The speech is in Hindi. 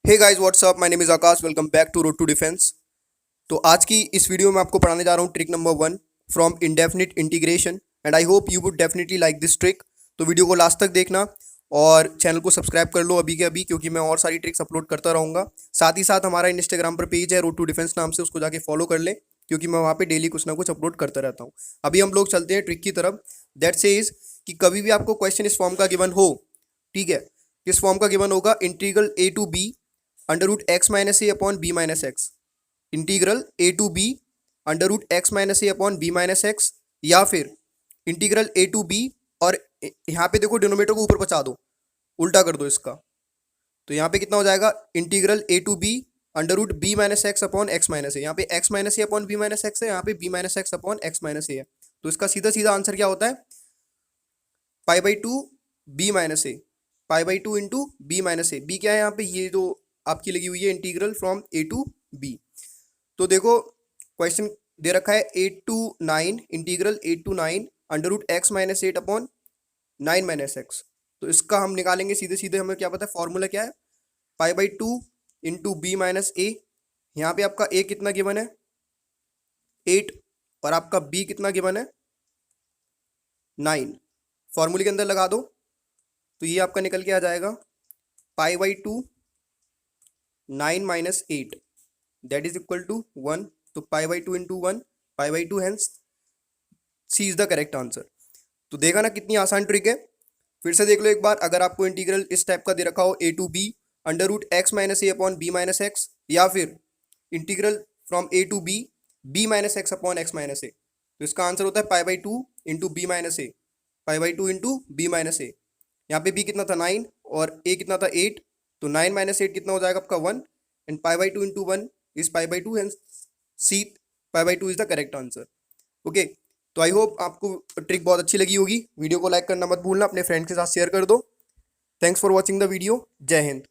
Hey guys whatsup, my name is Akash. Welcome back to road to defence. तो आज की इस वीडियो में आपको पढ़ाने जा रहा हूँ trick number 1 from indefinite integration and I hope you would definitely like this trick. तो वीडियो को लास्ट तक देखना और चैनल को सब्सक्राइब कर लो अभी के अभी, क्योंकि मैं और सारी ट्रिक्स अपलोड करता रहूँगा। साथ ही साथ हमारा इंस्टाग्राम पर पेज है रोड टू डिफेंस नाम से, उसको जाके फॉलो कर ले, क्योंकि मैं वहाँ पे डेली कुछ ना कुछ अपलोड करता रहता हूँ। अभी हम लोग चलते हैं ट्रिक की तरफ। दैट सेज कि कभी भी आपको क्वेश्चन इस फॉर्म का गिवन हो, ठीक है, किस फॉर्म का गिवन होगा, integral A to B under root x minus A upon B minus x, integral A to B under root x minus A upon B minus x, या फिर इंटीग्रल ए टू बी, और यहाँ पे देखो डिनोमिनेटर को ऊपर पहुंचा दो, उल्टा कर दो इसका। तो यहाँ पे कितना हो जाएगा, integral A to B under root B minus x upon x minus ए। यहाँ पे एक्स माइनस ए अपॉन बी माइनस एक्स है, यहाँ पे B minus x upon x minus A है। तो इसका सीधा सीधा आंसर क्या होता है, pi by two B minus A, pi by two into B minus A. B क्या है यहाँ पे, ये जो आपकी लगी हुई है integral from a to b. तो देखो क्वेश्चन दे रखा है 8 to 9, integral 8 to 9 under root x minus eight upon 9 - x। तो इसका हम निकालेंगे सीधे सीधे, हमें क्या पता है फॉर्मूला क्या है, pi by two into B minus ए। यहाँ पे आपका ए कितना गिवन है, 8, और आपका बी कितना गिवन है, 9। फॉर्मूले के अंदर लगा दो तो ये आपका निकल के आ जाएगा pi by two 9 - 8, that is equal to 1। तो pi by two into 1, pi by two, hence C is the correct answer. तो देखा ना कितनी आसान ट्रिक है। फिर से देख लो एक बार, अगर आपको इंटीग्रल इस टाइप का दे रखा हो a to B under root x minus A upon B minus x, या फिर integral from a to b b minus x upon x minus a, तो इसका आंसर होता है pi by two into B minus A, pi by two into B minus ए। यहाँ पे बी कितना था 9 और ए कितना था 8, तो 9 - 8 कितना हो जाएगा आपका 1, and pi by two into 1 is pi by two, and C pi by two is the correct answer. Okay, तो आई होप आपको ट्रिक बहुत अच्छी लगी होगी। वीडियो को लाइक करना मत भूलना, अपने फ्रेंड के साथ शेयर कर दो। Thanks for watching the video. जय हिंद।